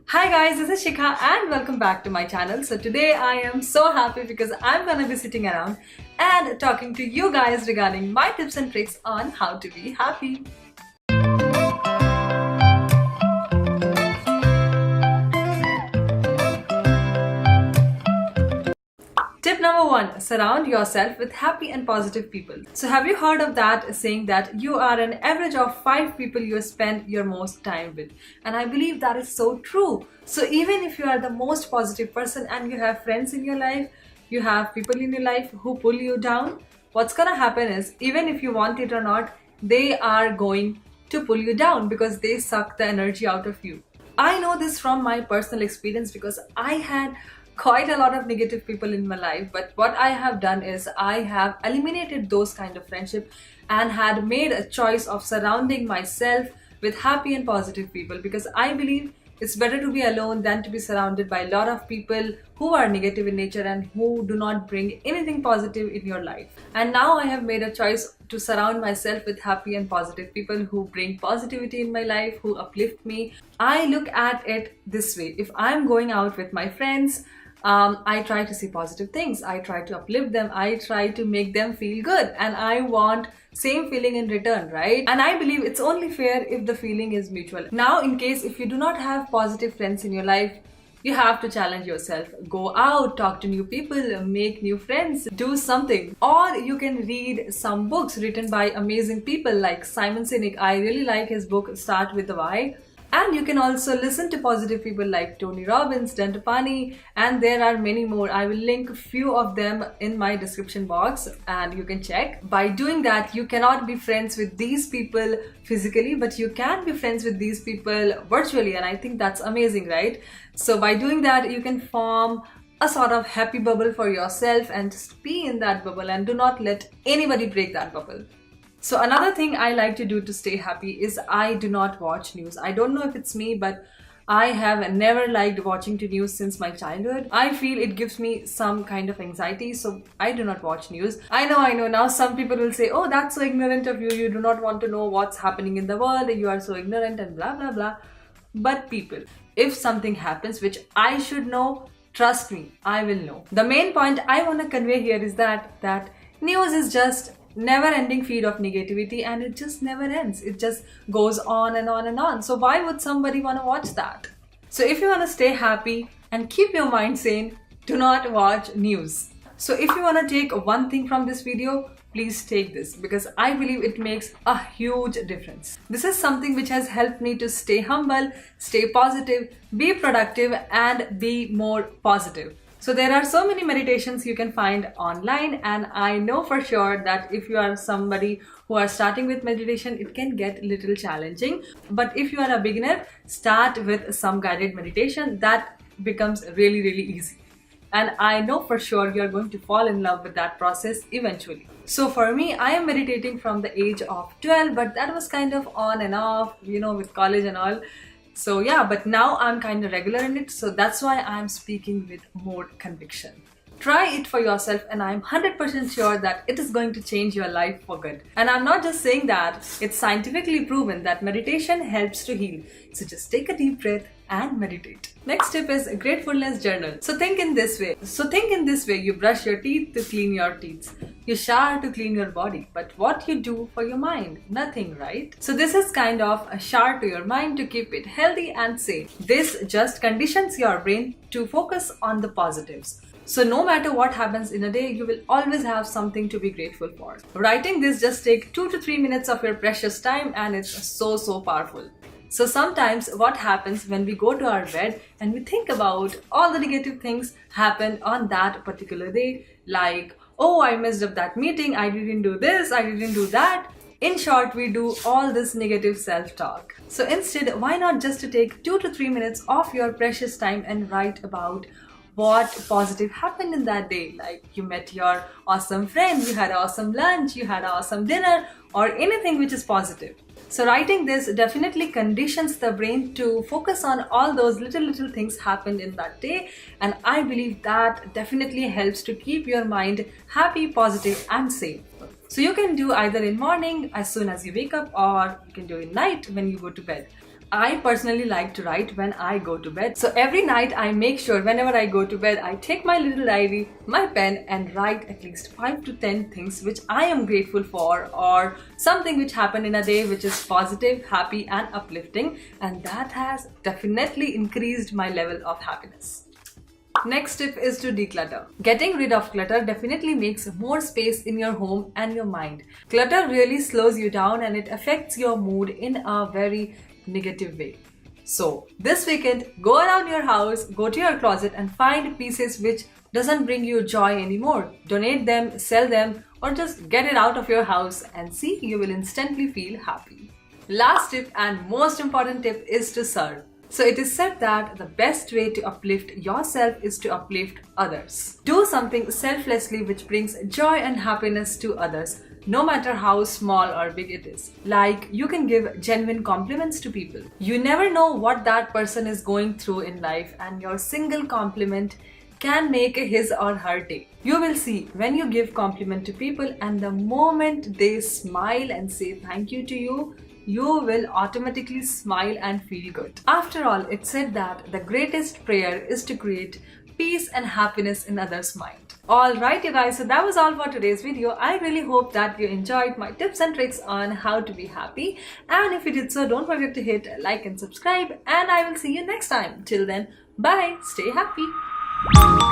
Hi guys, this is Shikha and welcome back to my channel. So today I am so happy because I'm gonna be sitting around and talking to you guys regarding my tips and tricks on how to be happy. Tip number one, surround yourself with happy and positive people. So have you heard of that saying that you are an average of 5 people you spend your most time with? And I believe that is so true. So even if you are the most positive person and you have friends in your life, you have people in your life who pull you down, what's gonna happen is even if you want it or not, they are going to pull you down because they suck the energy out of you. I know this from my personal experience because I had quite a lot of negative people in my life, but what I have done is I have eliminated those kind of friendship and had made a choice of surrounding myself with happy and positive people because I believe it's better to be alone than to be surrounded by a lot of people who are negative in nature and who do not bring anything positive in your life. And now I have made a choice to surround myself with happy and positive people who bring positivity in my life, who uplift me. I look at it this way: if I'm going out with my friends, I try to see positive things. I try to uplift them. I try to make them feel good, and I want same feeling in return, right? And I believe it's only fair if the feeling is mutual. Now, in case if you do not have positive friends in your life, you have to challenge yourself. Go out, talk to new people, make new friends, do something. Or you can read some books written by amazing people like Simon Sinek. I really like his book Start with the Why. And you can also listen to positive people like Tony Robbins, Dantapani, and there are many more. I will link a few of them in my description box and you can check. By doing that, you cannot be friends with these people physically, but you can be friends with these people virtually, and I think that's amazing, right? So by doing that, you can form a sort of happy bubble for yourself and just be in that bubble and do not let anybody break that bubble. So another thing I like to do to stay happy is I do not watch news. I don't know if it's me, but I have never liked watching the news since my childhood. I feel it gives me some kind of anxiety, so I do not watch news. I know. Now some people will say, oh, that's so ignorant of you. You do not want to know what's happening in the world. You are so ignorant and blah, blah, blah. But people, if something happens which I should know, trust me, I will know. The main point I want to convey here is that news is just never-ending feed of negativity and it just never ends. It just goes on and on and on. So why would somebody want to watch that? So if you want to stay happy and keep your mind sane, do not watch news. So if you want to take one thing from this video, please take this because I believe it makes a huge difference. This is something which has helped me to stay humble, stay positive, be productive and be more positive. So there are so many meditations you can find online, and I know for sure that if you are somebody who are starting with meditation, it can get a little challenging. But if you are a beginner, start with some guided meditation. That becomes really, really easy. And I know for sure you are going to fall in love with that process eventually. So for me, I am meditating from the age of 12, but that was kind of on and off, with college and all. So yeah, but now I'm kind of regular in it, so that's why I'm speaking with more conviction. Try it for yourself and I'm 100% sure that it is going to change your life for good. And I'm not just saying that, it's scientifically proven that meditation helps to heal. So just take a deep breath and meditate. Next tip is a gratefulness journal. So think in this way, you brush your teeth to clean your teeth. You shower to clean your body. But what you do for your mind? Nothing, right? So this is kind of a shower to your mind to keep it healthy and safe. This just conditions your brain to focus on the positives. So no matter what happens in a day, you will always have something to be grateful for. Writing this just takes 2 to 3 minutes of your precious time and it's so powerful. So sometimes what happens when we go to our bed and we think about all the negative things happened on that particular day, like, oh, I messed up that meeting, I didn't do this, I didn't do that. In short, we do all this negative self-talk. So instead, why not just to take 2 to 3 minutes of your precious time and write about what positive happened in that day, like you met your awesome friend, you had awesome lunch, you had awesome dinner, or anything which is positive. So writing this definitely conditions the brain to focus on all those little things happened in that day, and I believe that definitely helps to keep your mind happy, positive and safe. So you can do either in morning as soon as you wake up, or you can do in night when you go to bed. I personally like to write when I go to bed. So every night I make sure whenever I go to bed, I take my little diary, my pen, and write at least 5 to 10 things which I am grateful for, or something which happened in a day which is positive, happy, and uplifting. And that has definitely increased my level of happiness. Next tip is to declutter. Getting rid of clutter definitely makes more space in your home and your mind. Clutter really slows you down and it affects your mood in a very negative way. So this weekend, go around your house, go to your closet and find pieces which doesn't bring you joy anymore. Donate them, sell them, or just get it out of your house and see, you will instantly feel happy. Last tip and most important tip is to serve. So it is said that the best way to uplift yourself is to uplift others. Do something selflessly which brings joy and happiness to others, no matter how small or big it is. Like, you can give genuine compliments to people. You never know what that person is going through in life, and your single compliment can make his or her day. You will see when you give compliment to people, and the moment they smile and say thank you to you, you will automatically smile and feel good. After all, it's said that the greatest prayer is to create peace and happiness in others' mind. Alright you guys, so that was all for today's video. I really hope that you enjoyed my tips and tricks on how to be happy. And if you did so, don't forget to hit like and subscribe. And I will see you next time. Till then, bye. Stay happy.